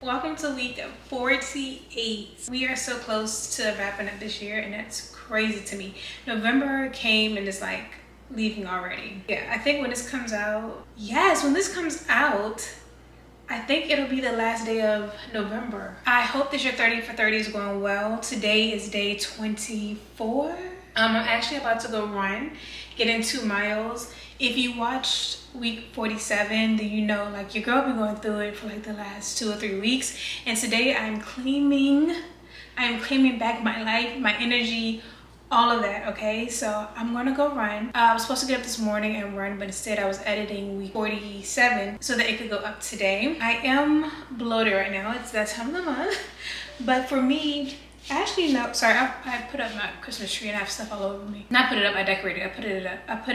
Welcome to week 48. We are so close to wrapping up this year, and that's crazy to me. November came and it's like leaving already. Yeah, I think when this comes out, I think it'll be the last day of November. I hope that your 30 for 30 is going well. Today is day 24. I'm actually about to go run, get in 2 miles. If you watched week 47, then you know like your girl been going through it for like the last 2 or 3 weeks. And today I'm claiming back my life, my energy, all of that, okay? So I'm gonna go run. I was supposed to get up this morning and run, but instead I was editing week 47 so that it could go up today. I am bloated right now. It's that time of the month. But for me, actually, no, sorry, I put up my Christmas tree and I have stuff all over me. Not put it up, I decorated. I put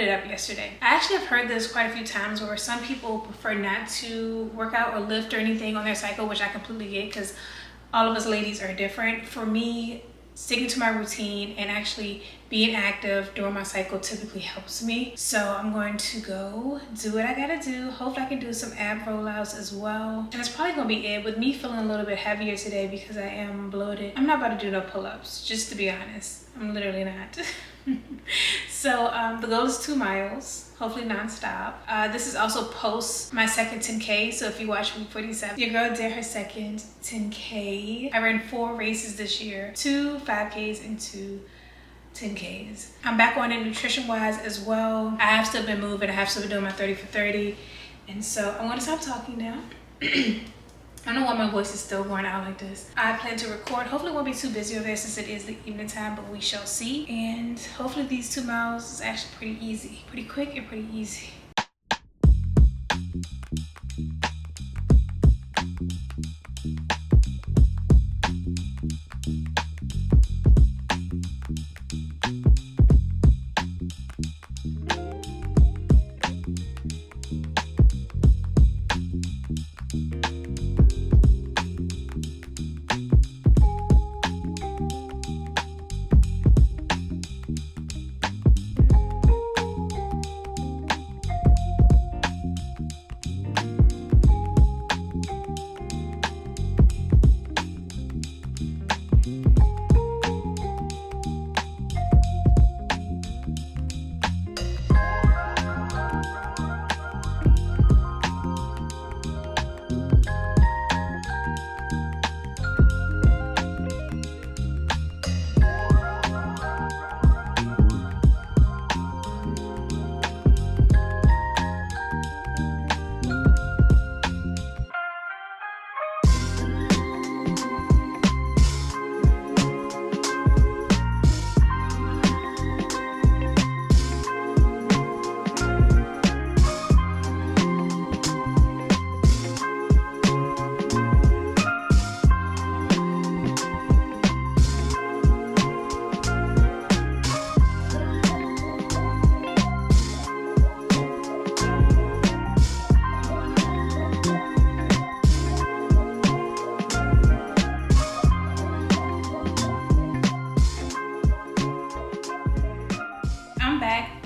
it up yesterday. I actually have heard this quite a few times where some people prefer not to work out or lift or anything on their cycle, which I completely get because all of us ladies are different. For me, sticking to my routine and actually being active during my cycle typically helps me. So I'm going to go do what I gotta do. Hopefully I can do some ab rollouts as well. And that's probably gonna be it. With me feeling a little bit heavier today because I am bloated, I'm not about to do no pull-ups, just to be honest. I'm literally not. So the goal is 2 miles, hopefully non-stop. This is also post my second 10K. So if you watch week 47, your girl did her second 10K. I ran 4 races this year, 2 5Ks and 2 10Ks. I'm back on it nutrition-wise as well. I have still been moving. I have still been doing my 30 for 30. And so I'm gonna stop talking now. I don't know why my voice is still going out like this. I plan to record. Hopefully it won't be too busy over there since it is the evening time, but we shall see. And hopefully these 2 miles is actually pretty easy, pretty quick and pretty easy.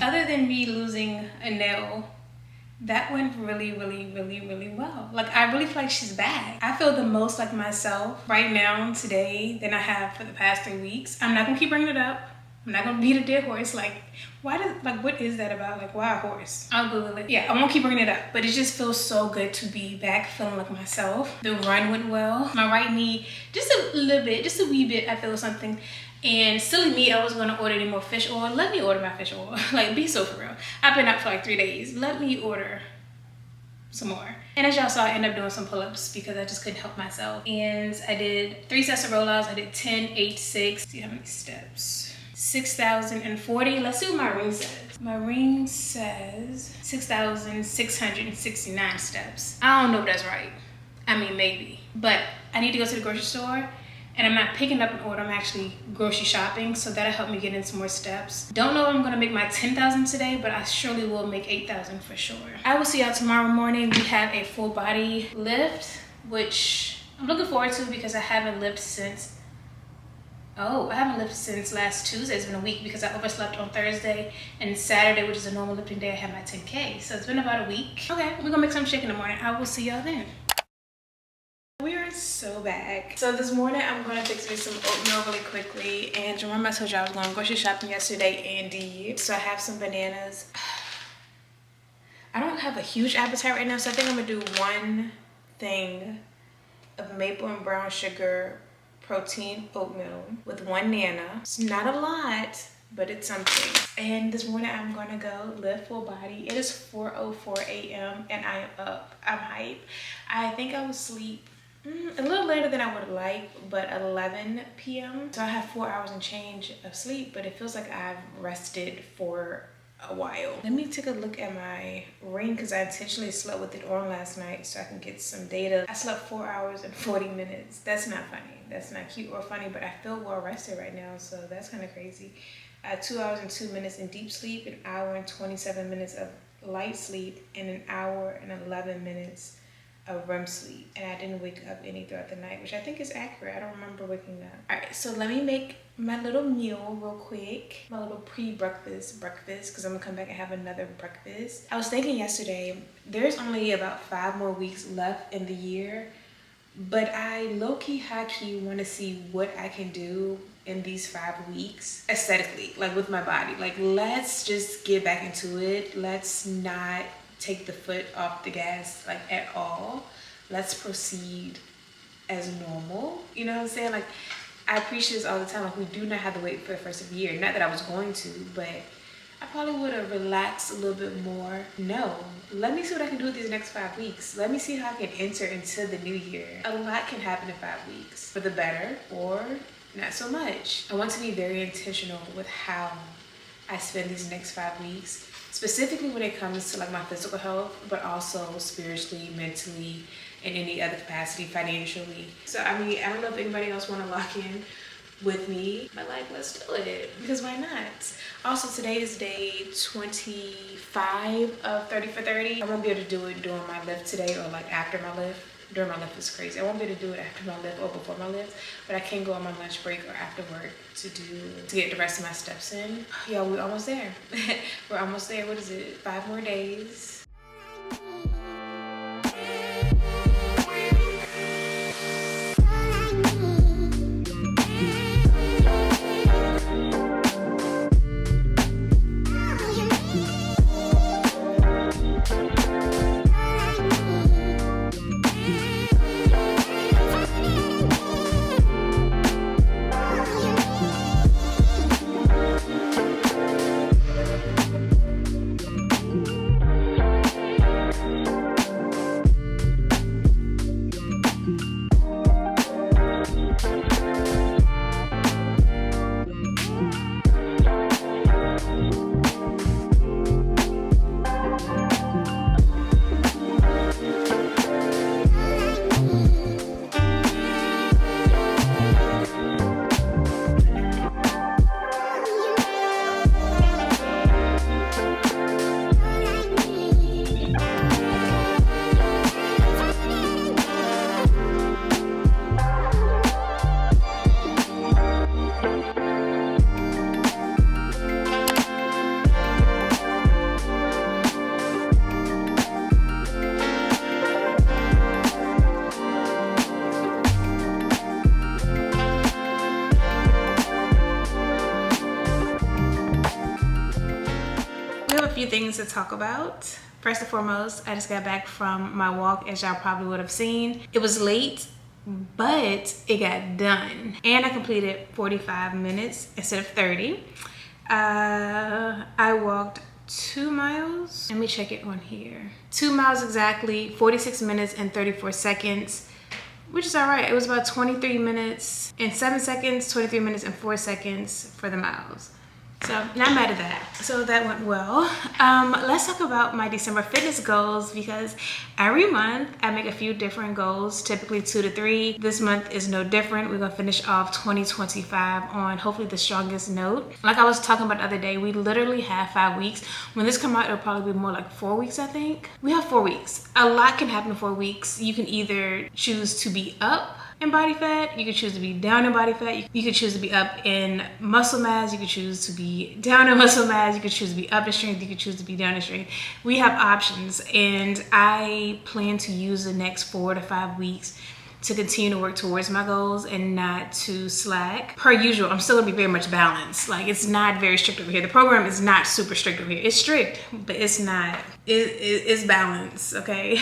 Other than me losing a nail, that went really well. Like, I really feel like she's back. I feel the most like myself right now today than I have for the past 3 weeks. I'm not gonna keep bringing it up. I'm not gonna beat a dead horse. Like, what is that about? Like, why a horse? I'll Google it. Yeah, I won't keep bringing it up, but it just feels so good to be back feeling like myself. The run went well. My right knee, just a little bit, just a wee bit, I feel something. And silly me, I was gonna order any more fish oil. Let me order my fish oil. Like, be so for real. I've been out for like 3 days. Let me order some more. And as y'all saw, I ended up doing some pull-ups because I just couldn't help myself. And I did 3 sets of rollouts. I did 10, 8, 6. See how many steps? 6,040. Let's see what my ring says. My ring says 6,669 steps. I don't know if that's right. I mean, maybe. But I need to go to the grocery store. And I'm not picking up an order, I'm actually grocery shopping, so that'll help me get in some more steps. Don't know if I'm gonna make my 10,000 today, but I surely will make 8,000 for sure. I will see y'all tomorrow morning. We have a full body lift, which I'm looking forward to because I haven't lifted since last Tuesday. It's been a week because I overslept on Thursday, and Saturday, which is a normal lifting day, I had my 10K. So it's been about a week. Okay, we're gonna make some chicken in the morning. I will see y'all then. We are so back. So this morning I'm gonna fix me some oatmeal really quickly. And remember I told you I was going grocery shopping yesterday and did. So I have some bananas. I don't have a huge appetite right now, so I think I'm gonna do one thing of maple and brown sugar protein oatmeal with 1 nana. It's not a lot, but it's something. And this morning I'm gonna go lift full body. It is 4:04 a.m. and I am up. I'm hype. I think I will sleep a little later than I would like, but 11 p.m. So I have 4 hours and change of sleep, but it feels like I've rested for a while. Let me take a look at my ring because I intentionally slept with it on last night so I can get some data. I slept 4 hours and 40 minutes. That's not funny. That's not cute or funny, but I feel well rested right now, so that's kind of crazy. I had 2 hours and 2 minutes in deep sleep, an hour and 27 minutes of light sleep, and an hour and 11 minutes of REM sleep. And I didn't wake up any throughout the night, which I think is accurate. I don't remember waking up. All right, so let me make my little meal real quick. My little pre-breakfast because I'm gonna come back and have another breakfast. I was thinking yesterday, there's only about 5 more weeks left in the year, but I low-key, high-key want to see what I can do in these 5 weeks aesthetically, like with my body. Like, let's just get back into it. Let's not take the foot off the gas, like, at all. Let's proceed as normal. You know what I'm saying? Like, I preach this all the time. Like, we do not have to wait for the first of the year. Not that I was going to, but I probably would have relaxed a little bit more. No, let me see what I can do with these next 5 weeks. Let me see how I can enter into the new year. A lot can happen in 5 weeks, for the better or not so much. I want to be very intentional with how I spend these next 5 weeks, specifically when it comes to like my physical health, but also spiritually, mentally, in any other capacity, financially. So I mean, I don't know if anybody else want to lock in with me, but like, let's do it, because why not? Also, today is day 25 of 30 for 30. I won't be able to do it during my lift today or like after my lift. During my lift is crazy. I won't be able to do it after my lift or before my lift, but I can go on my lunch break or after work to get the rest of my steps in. Yeah, we're almost there. We're almost there. What is it? 5 more days. Things to talk about. First and foremost, I just got back from my walk, as y'all probably would have seen. It was late, but it got done. And I completed 45 minutes instead of 30. I walked 2 miles. Let me check it on here. 2 miles exactly, 46 minutes and 34 seconds, which is all right. It was about 23 minutes and 7 seconds, 23 minutes and 4 seconds for the miles. So not mad at that. So that went well. Let's talk about my December fitness goals, because every month I make a few different goals, typically 2 to 3. This month is no different. We're gonna finish off 2025 on hopefully the strongest note. Like I was talking about the other day, we literally have 5 weeks. When this comes out, it'll probably be more like 4 weeks, I think. We have 4 weeks. A lot can happen in 4 weeks. You can either choose to be up in body fat, you could choose to be down in body fat, you could choose to be up in muscle mass, you could choose to be down in muscle mass, you could choose to be up in strength, you could choose to be down in strength. We have options, and I plan to use the next 4 to 5 weeks to continue to work towards my goals and not to slack. Per usual, I'm still gonna be very much balanced. Like, it's not very strict over here. The program is not super strict over here. It's strict, but it's not, it's balanced, okay?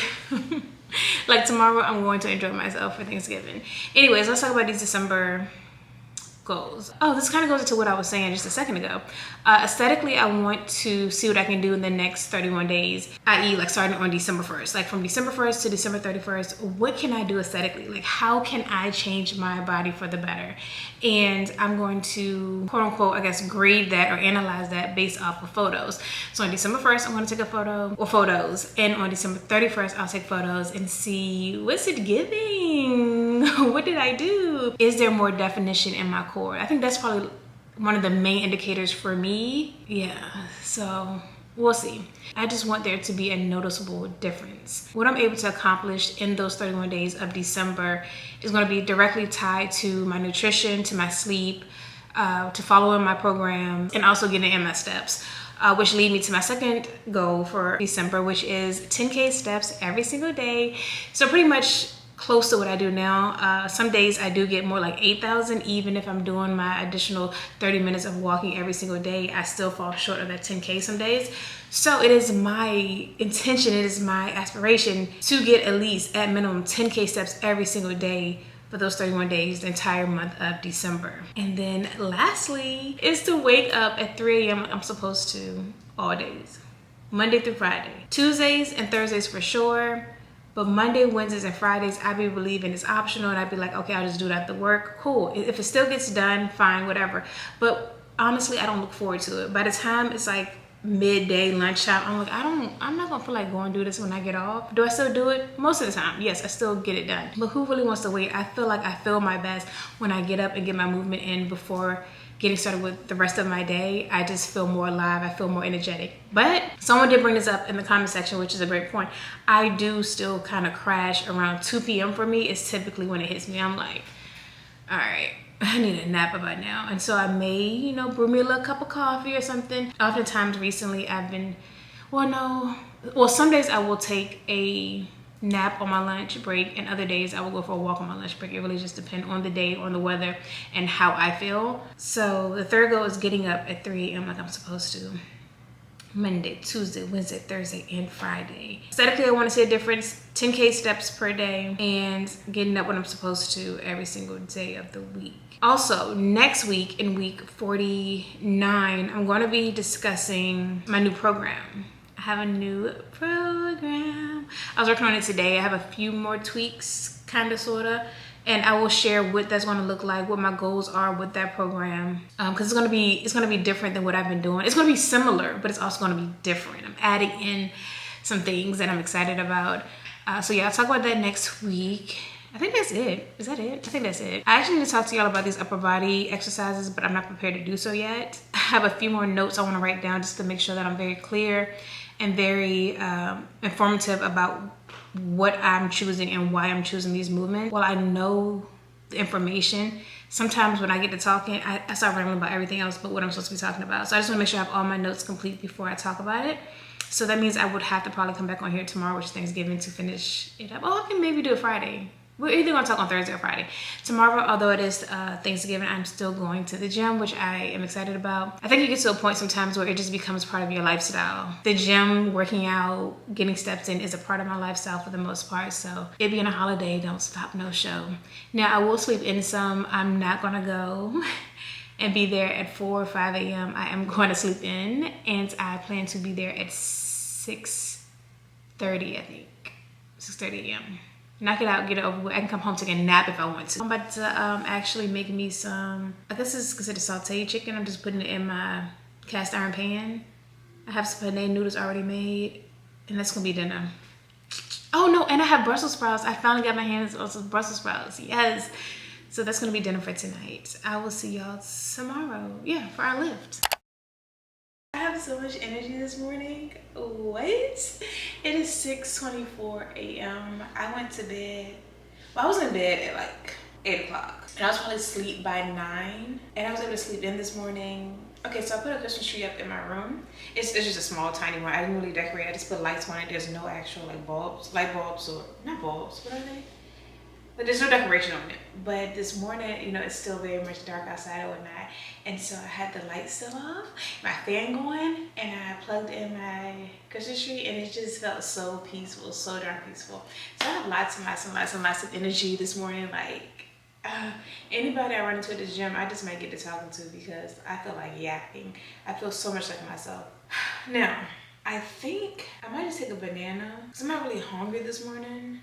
Like, tomorrow I'm going to enjoy myself for Thanksgiving. Anyways, let's talk about these December goals. Oh, this kind of goes into what I was saying just a second ago. Aesthetically, I want to see what I can do in the next 31 days, i.e. like starting on December 1st. Like from December 1st to December 31st, what can I do aesthetically? Like, how can I change my body for the better? And I'm going to, quote unquote, I guess, grade that or analyze that based off of photos. So on December 1st, I'm going to take a photo or photos. And on December 31st, I'll take photos and see, what's it giving? What did I do? Is there more definition in my core? I think that's probably one of the main indicators for me. Yeah, so we'll see. I just want there to be a noticeable difference. What I'm able to accomplish in those 31 days of December is going to be directly tied to my nutrition, to my sleep, to following my program, and also getting in my steps. Which lead me to my second goal for December, which is 10K steps every single day. So pretty much close to what I do now. Some days I do get more like 8,000, even if I'm doing my additional 30 minutes of walking every single day. I still fall short of that 10K some days. So it is my intention, it is my aspiration to get at least at minimum 10K steps every single day for those 31 days, the entire month of December. And then lastly is to wake up at 3 a.m. I'm supposed to all days, Monday through Friday. Tuesdays and Thursdays for sure. But Monday, Wednesdays, and Fridays, I be believing it's optional, and I'd be like, okay, I'll just do it after work. Cool. If it still gets done, fine, whatever. But honestly, I don't look forward to it. By the time it's like midday, lunchtime, I'm like, I'm not gonna feel like going to do this when I get off. Do I still do it? Most of the time, yes, I still get it done. But who really wants to wait? I feel like I feel my best when I get up and get my movement in before getting started with the rest of my day. I just feel more alive. I feel more energetic. But someone did bring this up in the comment section, which is a great point. I do still kind of crash around 2 p.m. for me. It's typically when it hits me. I'm like, all right, I need a nap about now. And so I may, you know, brew me a little cup of coffee or something. Oftentimes recently I've been, some days I will take a nap on my lunch break, and other days I will go for a walk on my lunch break. It really just depends on the day, on the weather, and how I feel. So the third goal is getting up at 3 a.m. like I'm supposed to. Monday, Tuesday, Wednesday, Thursday, and Friday. Aesthetically, I want to see a difference. 10K steps per day and getting up when I'm supposed to every single day of the week. Also, next week in week 49, I'm going to be discussing my new program. I have a new program. I was working on it today. I have a few more tweaks, kind of, sort of, and I will share what that's going to look like, what my goals are with that program, because it's going to be different than what I've been doing. It's going to be similar, but it's also going to be different. I'm adding in some things that I'm excited about. So yeah, I'll talk about that next week. I think that's it. Is that it? I think that's it. I actually need to talk to y'all about these upper body exercises, but I'm not prepared to do so yet. I have a few more notes I want to write down just to make sure that I'm very clear and very informative about what I'm choosing and why I'm choosing these movements. While I know the information, sometimes when I get to talking, I start rambling about everything else but what I'm supposed to be talking about. So I just want to make sure I have all my notes complete before I talk about it. So that means I would have to probably come back on here tomorrow, which is Thanksgiving, to finish it up. Oh, I can maybe do it Friday. We're either going to talk on Thursday or Friday. Tomorrow, although it is Thanksgiving, I'm still going to the gym, which I am excited about. I think you get to a point sometimes where it just becomes part of your lifestyle. The gym, working out, getting steps in is a part of my lifestyle for the most part. So it being a holiday, don't stop, no show. Now, I will sleep in some. I'm not going to go and be there at 4 or 5 a.m. I am going to sleep in, and I plan to be there at 6:30, I think. 6:30 a.m. Knock it out, get it over with. I can come home, take a nap if I want to. I'm about to actually make me some, I guess this is considered sauteed chicken. I'm just putting it in my cast iron pan. I have some penne noodles already made, and that's gonna be dinner. Oh no, and I have Brussels sprouts. I finally got my hands on some Brussels sprouts, yes. So that's gonna be dinner for tonight. I will see y'all tomorrow, yeah, for our lift. I have so much energy this morning. What? It is 6:24 a.m. I went to bed. Well, I was in bed at like 8 o'clock. And I was probably asleep by 9. And I was able to sleep in this morning. Okay, so I put a Christmas tree up in my room. It's just a small, tiny one. I didn't really decorate. I just put lights on it. There's no actual like bulbs, light bulbs, or not bulbs. What are they? But there's no decoration on it. But this morning, you know, it's still very much dark outside or whatnot. And so I had the lights still off, my fan going, and I plugged in my Christmas tree, and it just felt so peaceful, so darn peaceful. So I have lots of energy this morning. Like, anybody I run into at the gym, I just might get to talking to because I feel like yapping. I feel so much like myself. Now, I think I might just take a banana because I'm not really hungry this morning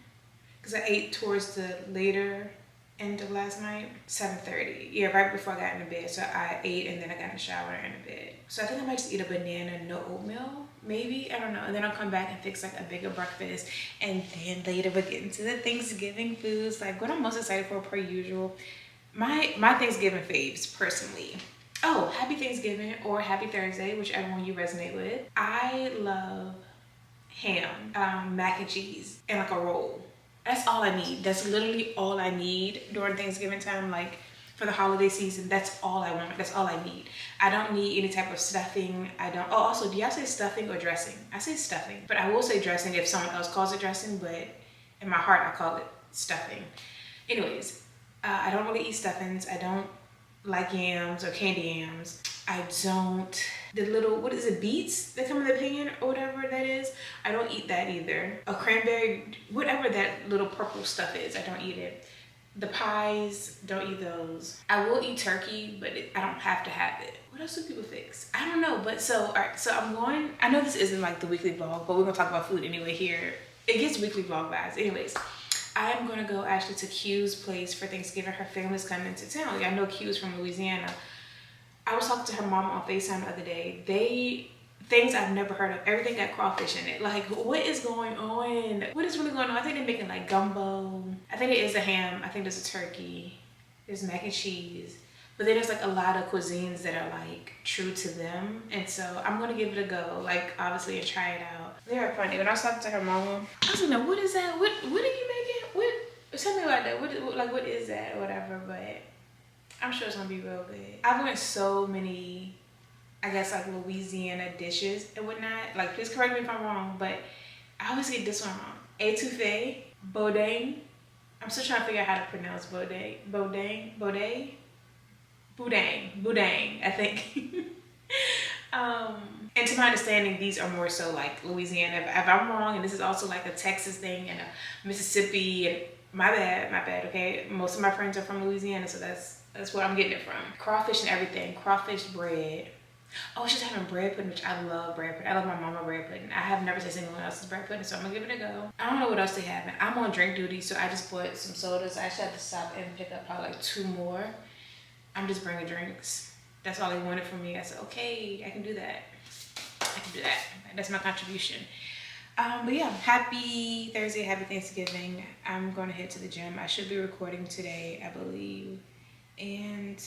because I ate towards the later end of last night, 7:30. Yeah, right before I got into bed. So I ate and then I got in the shower and in bed. So I think I might just eat a banana, no oatmeal, maybe. I don't know. And then I'll come back and fix like a bigger breakfast. And then later we'll get into the Thanksgiving foods. Like what I'm most excited for per usual. My Thanksgiving faves personally. Oh, happy Thanksgiving or happy Thursday, whichever one you resonate with. I love ham, mac and cheese, and like a roll. That's all I need. That's literally all I need during Thanksgiving time. Like for the holiday season, that's all I want. That's all I need. I don't need any type of stuffing. I don't. Oh, also, do y'all say stuffing or dressing? I say stuffing, but I will say dressing if someone else calls it dressing, but in my heart, I call it stuffing. Anyways, I don't really eat stuffings. I don't like yams or candy yams. I don't, the little, what is it, beets that come in the pan or whatever that is? I don't eat that either. A cranberry, whatever that little purple stuff is, I don't eat it. The pies, don't eat those. I will eat turkey, but I don't have to have it. What else do people fix? I don't know, but so, all right, so I'm going, I know this isn't like the weekly vlog, but we're gonna talk about food anyway here. It gets weekly vlog vibes. Anyways, I'm gonna go actually to Q's place for Thanksgiving. Her family's coming into town. I know Q's from Louisiana. I was talking to her mom on FaceTime the other day. Things I've never heard of. Everything got crawfish in it. Like, what is going on? What is really going on? I think they're making like gumbo. I think it is a ham. I think there's a turkey. There's mac and cheese. But then there's like a lot of cuisines that are like true to them. And so I'm gonna give it a go, like obviously, and try it out. They are funny. When I was talking to her mom, I was like, what is that? What are you making? What? Tell me about that. What is that or whatever, but I'm sure it's gonna be real good. I've learned so many, I guess, like Louisiana dishes and whatnot. Like, please correct me if I'm wrong, but I always get this one wrong. Etouffee, boudin. I'm still trying to figure out how to pronounce boudin, I think. And to my understanding, these are more so like Louisiana. If I'm wrong, and this is also like a Texas thing and a Mississippi, and my bad, okay? Most of my friends are from Louisiana, so that's where I'm getting it from. Crawfish and everything, crawfish bread. Oh, she's having bread pudding, which I love bread pudding. I love my mama bread pudding. I have never tasted anyone else's bread pudding, so I'm gonna give it a go. I don't know what else they have. I'm on drink duty, so I just bought some sodas. I actually had to stop and pick up probably like 2 more. I'm just bringing drinks. That's all they wanted from me. I said, okay, I can do that. That's my contribution. But yeah, happy Thursday, happy Thanksgiving. I'm going to head to the gym. I should be recording today, I believe. And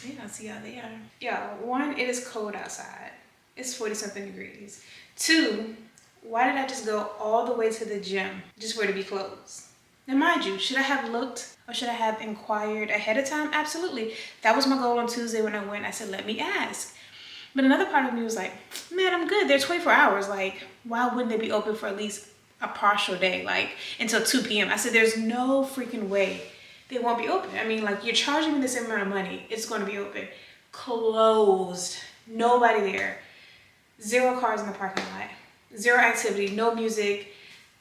yeah, I'll see y'all there. Yeah, 1, it is cold outside. It's 40-something degrees. 2, why did I just go all the way to the gym just for it to be closed? Now mind you, should I have looked or should I have inquired ahead of time? Absolutely. That was my goal on Tuesday when I went. I said, let me ask. But another part of me was like, man, I'm good. They're 24 hours. Like, why wouldn't they be open for at least a partial day, like until 2 p.m.? I said, there's no freaking way they won't be open. I mean, like, you're charging me the same amount of money. It's going to be open. Closed. Nobody there. 0 cars in the parking lot. 0 activity. No music.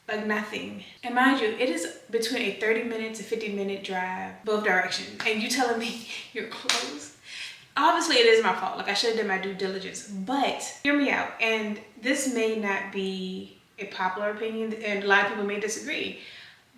Like nothing. And mind you, it is between a 30-minute to 50-minute drive both directions. And you telling me you're closed? Obviously, it is my fault. Like, I should have done my due diligence. But hear me out. And this may not be a popular opinion, and a lot of people may disagree.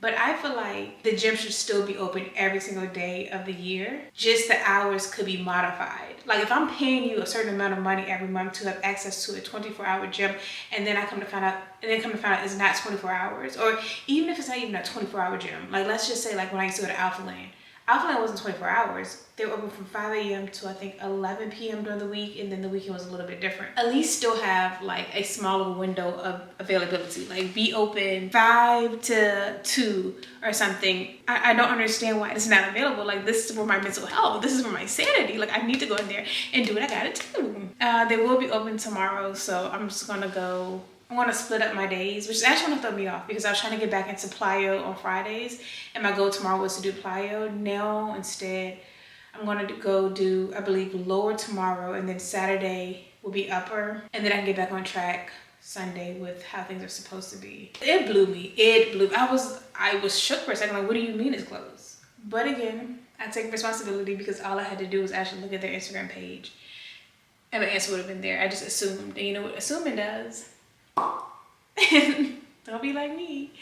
But I feel like the gym should still be open every single day of the year. Just the hours could be modified. Like, if I'm paying you a certain amount of money every month to have access to a 24-hour gym, and then come to find out it's not 24 hours, or even if it's not even a 24-hour gym. Like, let's just say, like, when I used to go to Alpha Lane. Alpha Lane wasn't 24 hours. They were open from 5 a.m. to I think 11 p.m. during the week, and then the weekend was a little bit different. At least still have like a smaller window of availability. Like, be open 5 to 2 or something. I don't understand why it's not available. Like, this is for my mental health. This is for my sanity. Like, I need to go in there and do what I gotta do. They will be open tomorrow, so I'm just gonna go I'm gonna split up my days, which is actually gonna throw me off because I was trying to get back into plyo on Fridays, and my goal tomorrow was to do plyo. Now instead, I'm gonna go do, I believe, lower tomorrow, and then Saturday will be upper, and then I can get back on track Sunday with how things are supposed to be. It blew me. It blew me. I was shook for a second. Like, what do you mean it's closed? But again, I take responsibility because all I had to do was actually look at their Instagram page, and the answer would have been there. I just assumed, and you know what assuming does? Don't be like me.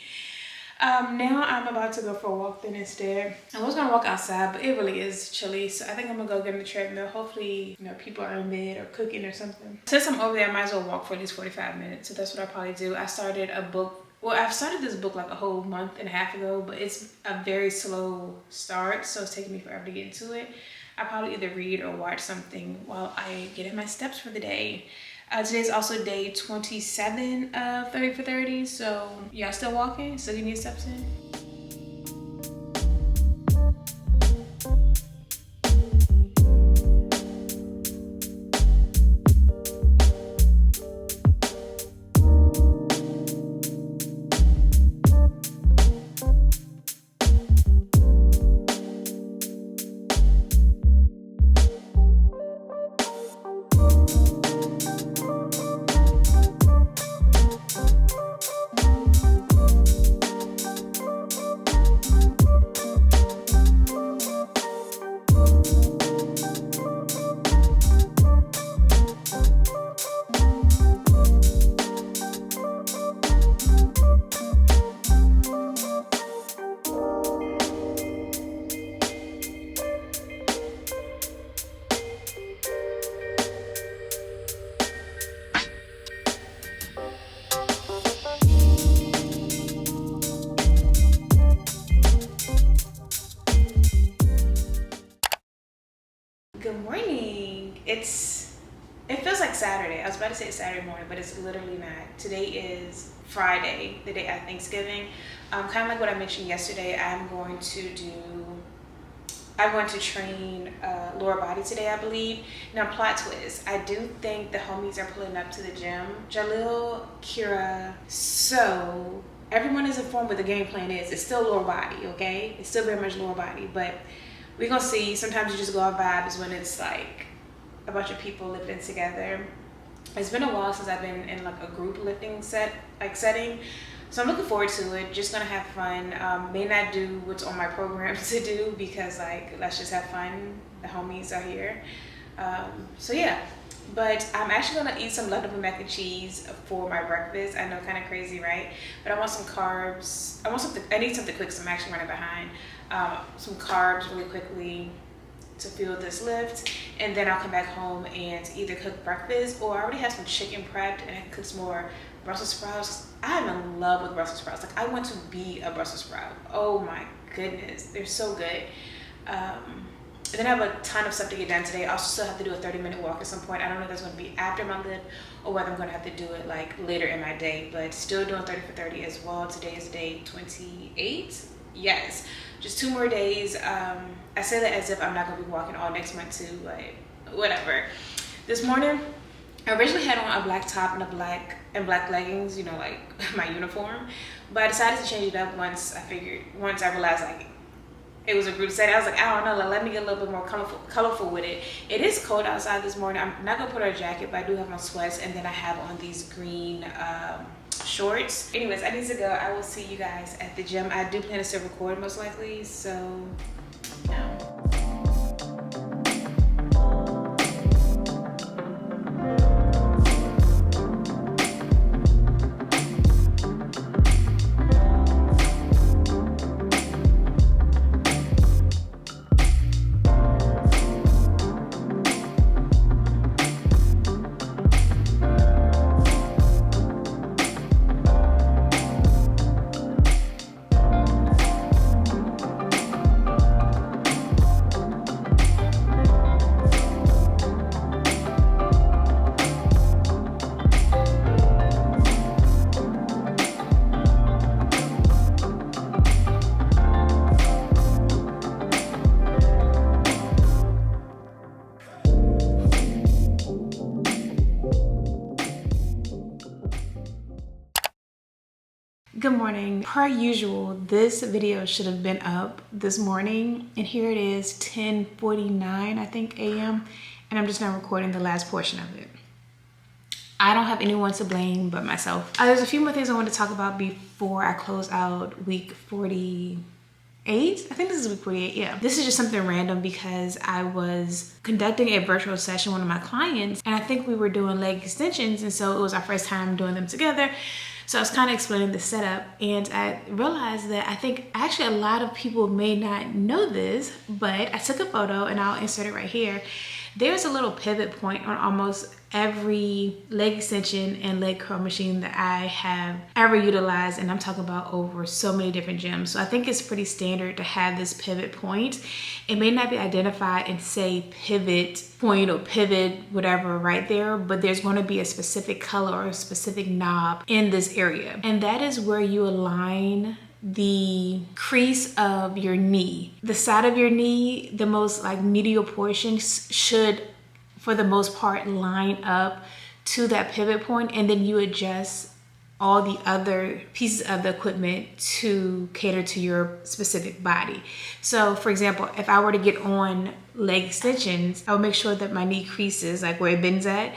Now I'm about to go for a walk then instead. I was gonna walk outside, but it really is chilly, so I think I'm gonna go get on the treadmill. Hopefully, you know, people are in bed or cooking or something. Since I'm over there, I might as well walk for at least 45 minutes. So that's what I'll probably do. I started a book. Well, I've started this book like a whole month and a half ago, but it's a very slow start, so it's taking me forever to get into it. I'll probably either read or watch something while I get in my steps for the day. Today's also day 27 of 30 for 30, so y'all still walking? Still getting your steps in? Good morning. It feels like Saturday. I was about to say it's Saturday morning, but it's literally not. Today is Friday, the day after Thanksgiving. Kind of like what I mentioned yesterday, I'm going to train lower body today, I believe. Now, plot twist, I do think the homies are pulling up to the gym. Jalil, Kira, so everyone is informed what the game plan is. It's still lower body, okay? It's still very much lower body, but we're gonna see. Sometimes you just go off vibes when it's like a bunch of people lifting together. It's been a while since I've been in like a group lifting setting. So I'm looking forward to it. Just gonna have fun. May not do what's on my program to do because like, let's just have fun. The homies are here. So yeah, but I'm actually gonna eat some leftover mac and cheese for my breakfast. I know, kind of crazy, right? But I want some carbs. I need something quick, so I'm actually running behind. Some carbs really quickly to fuel this lift, and then I'll come back home and either cook breakfast, or I already have some chicken prepped and I can cook some more Brussels sprouts. I'm in love with Brussels sprouts. Like, I want to be a Brussels sprout. Oh my goodness, they're so good. And then I have a ton of stuff to get done today. I also still have to do a 30-minute walk at some point. I don't know if that's going to be after my lift or whether I'm going to have to do it like later in my day, but still doing 30 for 30 as well. Today is day 28. Yes, just 2 more days. I say that as if I'm not going to be walking all next month too, like whatever. This morning, I originally had on a black top and black leggings, you know, like my uniform, but I decided to change it up once I realized like it was a group setting. I was like, I don't know, like, let me get a little bit more colorful with it. It is cold outside this morning. I'm not gonna put on a jacket, but I do have on sweats, and then I have on these green shorts. Anyways, I need to go. I will see you guys at the gym. I do plan to still record most likely, so yeah. Good morning. Per usual, this video should have been up this morning, and here it is 10:49 I think a.m. and I'm just now recording the last portion of it. I don't have anyone to blame but myself. There's a few more things I want to talk about before I close out week 48. I think this is week 48, yeah. This is just something random because I was conducting a virtual session with one of my clients, and I think we were doing leg extensions, and so it was our first time doing them together. So I was kind of explaining the setup, and I realized that I think actually a lot of people may not know this, but I took a photo and I'll insert it right here. There's a little pivot point on almost every leg extension and leg curl machine that I have ever utilized, and I'm talking about over so many different gyms. So I think it's pretty standard to have this pivot point. It may not be identified and say pivot point or pivot whatever right there, but there's going to be a specific color or a specific knob in this area, and that is where you align the crease of your knee. The side of your knee, the most like medial portion, should for the most part line up to that pivot point, and then you adjust all the other pieces of the equipment to cater to your specific body. So for example, if I were to get on leg extensions, I would make sure that my knee creases, like where it bends at,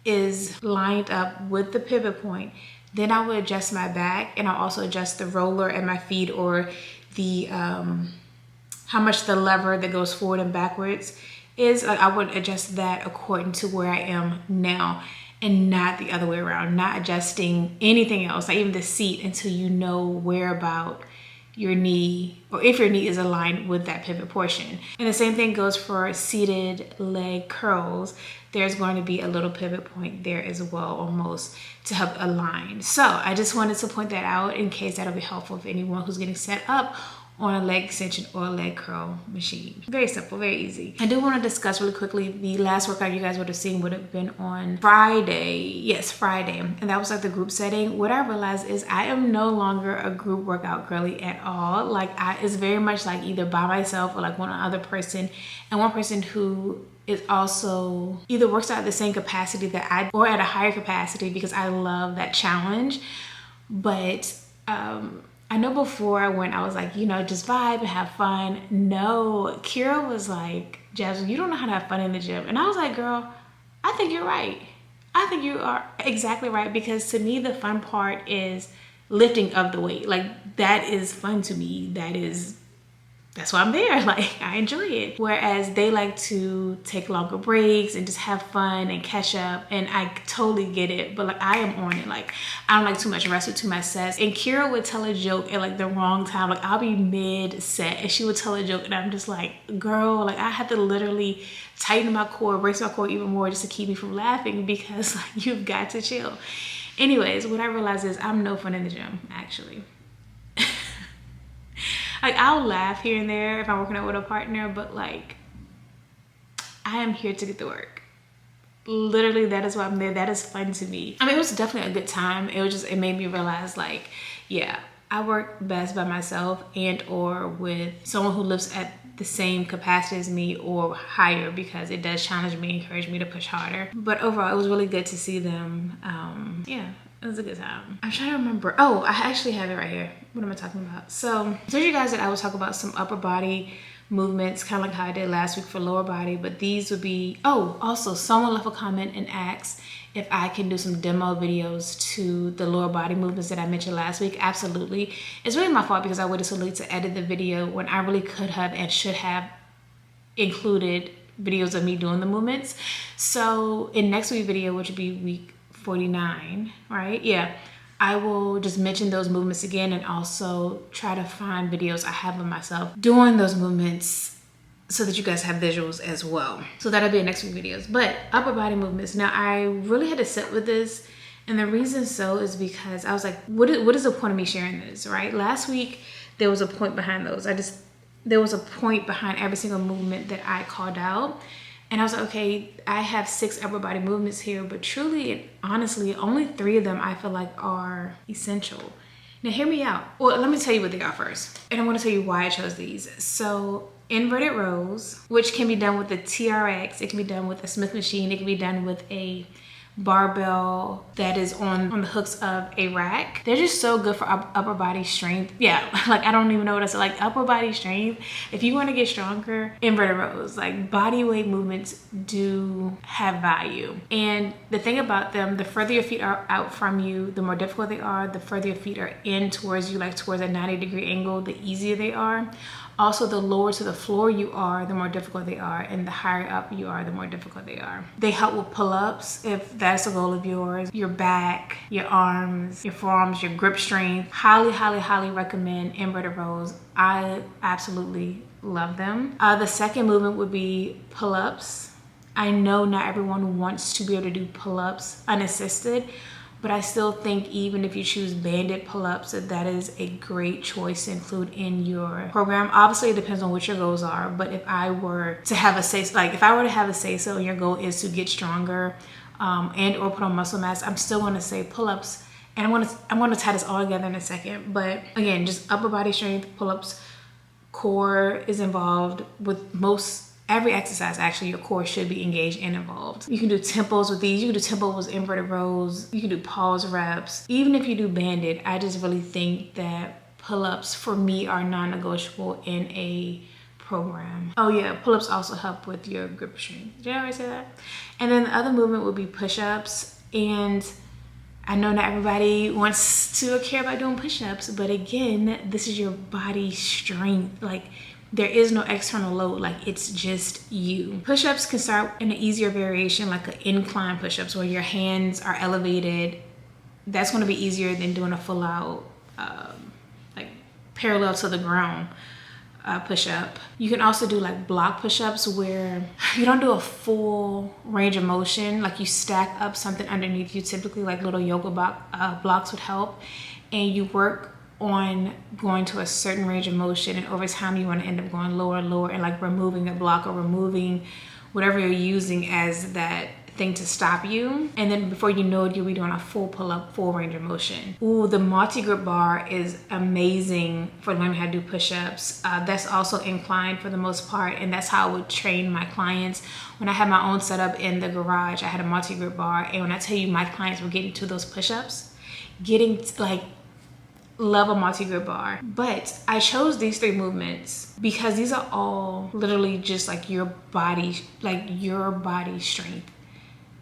is lined up with the pivot point. Then I would adjust my back, and I'll also adjust the roller at my feet, or the how much the lever that goes forward and backwards is. I would adjust that according to where I am now, and not the other way around. Not adjusting anything else, not even the seat, until you know where about your knee, or if your knee is aligned with that pivot portion. And the same thing goes for seated leg curls. There's going to be a little pivot point there as well, almost to help align. So I just wanted to point that out in case that'll be helpful for anyone who's getting set up on a leg extension or a leg curl machine. Very simple, very easy. I do want to discuss really quickly, the last workout you guys would have seen would have been on Friday. Yes, Friday. And that was like the group setting. What I realized is I am no longer a group workout girly at all. Like it's very much like either by myself or like one other person, and one person who is also either works out at the same capacity that I, or at a higher capacity, because I love that challenge. But I know before I went, I was like, you know, just vibe and have fun. No, Kira was like, Jasmine, you don't know how to have fun in the gym. And I was like, girl, I think you're right. I think you are exactly right, because to me, the fun part is lifting of the weight. Like that is fun to me. That's why I'm there. Like I enjoy it. Whereas they like to take longer breaks and just have fun and catch up, and I totally get it. But like I am on it. Like I don't like too much rest with too much sets. And Kira would tell a joke at like the wrong time. Like I'll be mid set and she would tell a joke, and I'm just like, girl, like I have to literally tighten my core, brace my core even more just to keep me from laughing, because like you've got to chill. Anyways, what I realized is I'm no fun in the gym, actually. Like I'll laugh here and there if I'm working out with a partner, but like I am here to get the work. Literally, that is why I'm there. That is fun to me. I mean, it was definitely a good time. It made me realize like, yeah, I work best by myself and or with someone who lives at the same capacity as me or higher, because it does challenge me, encourage me to push harder. But overall, it was really good to see them. Yeah. It was a good time. I'm trying to remember. Oh, I actually have it right here. What am I talking about? So I told you guys that I would talk about some upper body movements, kind of like how I did last week for lower body, but these would be, oh, also someone left a comment and asked if I can do some demo videos to the lower body movements that I mentioned last week. Absolutely. It's really my fault because I waited so late to edit the video when I really could have and should have included videos of me doing the movements. So in next week's video, which would be week 49, right? Yeah, I will just mention those movements again, and also try to find videos I have of myself doing those movements so that you guys have visuals as well. So that'll be in next week's videos. But upper body movements, now I really had to sit with this, and the reason so is because I was like, what is the point of me sharing this, right? Last week there was a point behind those. There was a point behind every single movement that I called out. And I was like, okay, I have 6 upper body movements here, but truly and honestly, only 3 of them I feel like are essential. Now hear me out. Well, let me tell you what they are first. And I want to tell you why I chose these. So inverted rows, which can be done with the TRX, it can be done with a Smith machine, it can be done with a barbell that is on the hooks of a rack. They're just so good for upper body strength. Yeah, like I don't even know what I said, like upper body strength. If you want to get stronger, inverted rows, like body weight movements do have value. And the thing about them, the further your feet are out from you, the more difficult they are. The further your feet are in towards you, like towards a 90-degree angle, the easier they are. Also, the lower to the floor you are, the more difficult they are, and the higher up you are, the more difficult they are. They help with pull-ups if that's a goal of yours. Your back, your arms, your forearms, your grip strength. Highly, highly, highly recommend inverted rows. I absolutely love them. The second movement would be pull-ups. I know not everyone wants to be able to do pull-ups unassisted, but I still think even if you choose banded pull-ups, that is a great choice to include in your program. Obviously, it depends on what your goals are, but if I were to have a say, so and your goal is to get stronger and or put on muscle mass, I'm still gonna say pull-ups. And I'm gonna tie this all together in a second. But again, just upper body strength, pull-ups, core is involved with every exercise. Actually, your core should be engaged and involved. You can do tempos with these. You can do tempos with inverted rows. You can do pause reps. Even if you do banded, I just really think that pull-ups for me are non-negotiable in a program. Oh yeah, pull-ups also help with your grip strength. Did I already say that? And then the other movement would be push-ups. And I know not everybody wants to or care about doing push-ups, but again, this is your body strength. Like, there is no external load, like it's just you. Push-ups can start in an easier variation, like an incline push-ups where your hands are elevated. That's gonna be easier than doing a full out, like parallel to the ground push-up. You can also do like block push-ups where you don't do a full range of motion, like you stack up something underneath you, typically like little yoga blocks would help, and you work on going to a certain range of motion, and over time you want to end up going lower and lower and like removing a block or removing whatever you're using as that thing to stop you. And then before you know it, you'll be doing a full pull-up, full range of motion. Ooh, the multi-grip bar is amazing for learning how to do push-ups. That's also inclined for the most part, and that's how I would train my clients. When I had my own setup in the garage, I had a multi-grip bar, and when I tell you my clients were getting to those push-ups, love a multi-grip bar. But I chose these three movements because these are all literally just like your body strength.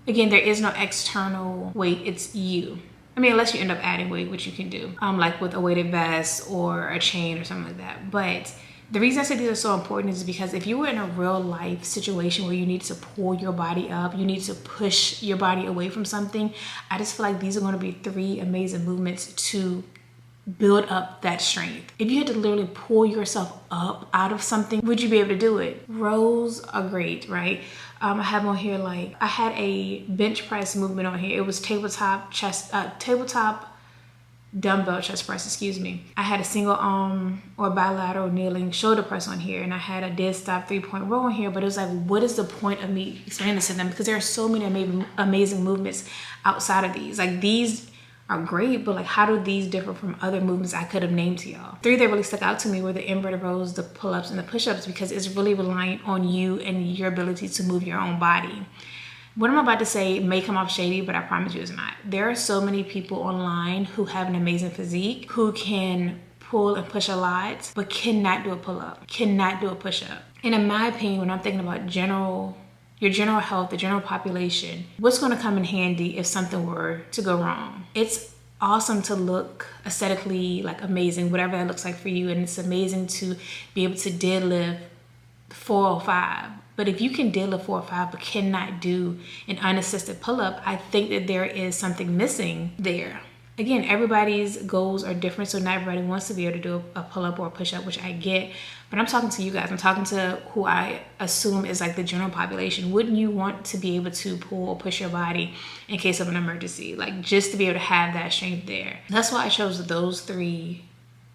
Again, there is no external weight, it's you. I mean, unless you end up adding weight, which you can do, like with a weighted vest or a chain or something like that. But the reason I say these are so important is because if you were in a real life situation where you need to pull your body up, you need to push your body away from something, I just feel like these are going to be three amazing movements to build up that strength. If you had to literally pull yourself up out of something, would you be able to do it? Rows are great, right? I have on here, like I had a bench press movement on here. It was tabletop dumbbell chest press, excuse me. I had a single arm or bilateral kneeling shoulder press on here, and I had a dead stop 3-point row on here. But it was like, what is the point of me explaining this to them? Because there are so many amazing movements outside of these. Like, these are great, but like, how do these differ from other movements I could have named to y'all? Three that really stuck out to me were the inverted rows, the pull-ups, and the push-ups, because it's really reliant on you and your ability to move your own body. What I'm about to say may come off shady, but I promise you it's not. There are so many people online who have an amazing physique, who can pull and push a lot, but cannot do a pull-up, cannot do a push-up. And in my opinion, when I'm thinking about your general health, the general population, what's going to come in handy if something were to go wrong? It's awesome to look aesthetically like amazing, whatever that looks like for you, and it's amazing to be able to deadlift 405. But if you can deadlift 405 but cannot do an unassisted pull-up, I think that there is something missing there. Again, everybody's goals are different, so not everybody wants to be able to do a pull-up or a push-up, which I get. But I'm talking to you guys. I'm talking to who I assume is like the general population. Wouldn't you want to be able to pull or push your body in case of an emergency? Like, just to be able to have that strength there. That's why I chose those three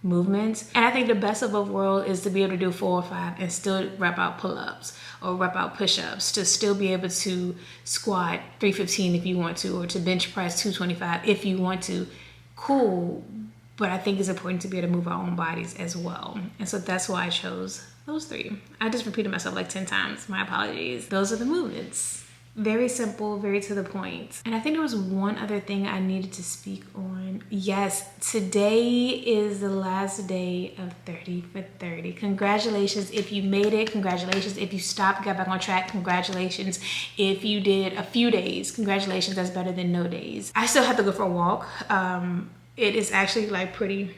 movements. And I think the best of both worlds is to be able to do 4 or 5 and still rep out pull-ups or rep out push-ups, to still be able to squat 315 if you want to, or to bench press 225 if you want to. Cool. But I think it's important to be able to move our own bodies as well. And so that's why I chose those three. I just repeated myself like 10 times. My apologies. Those are the movements. Very simple, very to the point. And I think there was one other thing I needed to speak on. Yes, today is the last day of 30 for 30. Congratulations if you made it. Congratulations if you stopped, got back on track. Congratulations if you did a few days. Congratulations, that's better than no days. I still have to go for a walk. It is actually like pretty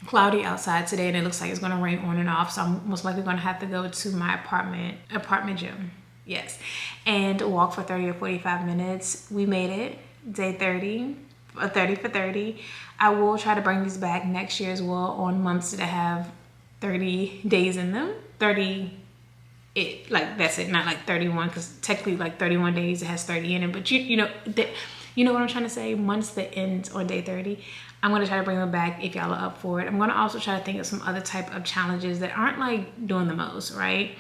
cloudy outside today, and it looks like it's gonna rain on and off, so I'm most likely gonna have to go to my apartment gym. Yes, and walk for 30 or 45 minutes. We made it, day 30, 30 for 30. I will try to bring these back next year as well on months that have 30 days in them. 30, like that's it, not like 31, because technically like 31 days it has 30 in it, but you know what I'm trying to say, months that end on day 30. I'm gonna try to bring them back if y'all are up for it. I'm gonna also try to think of some other type of challenges that aren't like doing the most, right?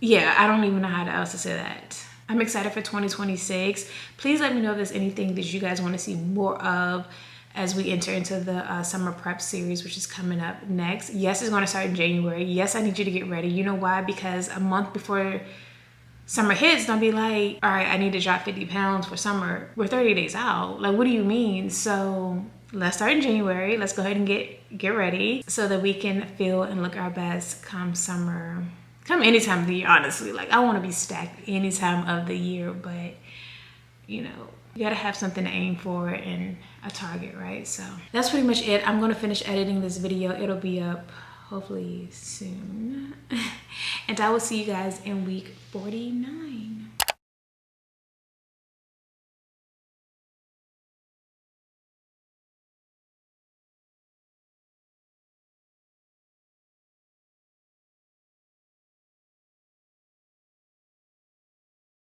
Yeah, I don't even know how else to say that. I'm excited for 2026. Please let me know if there's anything that you guys want to see more of as we enter into the summer prep series, which is coming up next. Yes, it's going to start in January. Yes, I need you to get ready. You know why? Because a month before summer hits, don't be like, all right, I need to drop 50 pounds for summer. We're 30 days out. Like, what do you mean? So let's start in January. Let's go ahead and get ready so that we can feel and look our best come summer. Come any time of the year, honestly. Like, I want to be stacked any time of the year, but you know, you gotta have something to aim for and a target, right? So that's pretty much it. I'm gonna finish editing this video. It'll be up hopefully soon. And I will see you guys in week 49.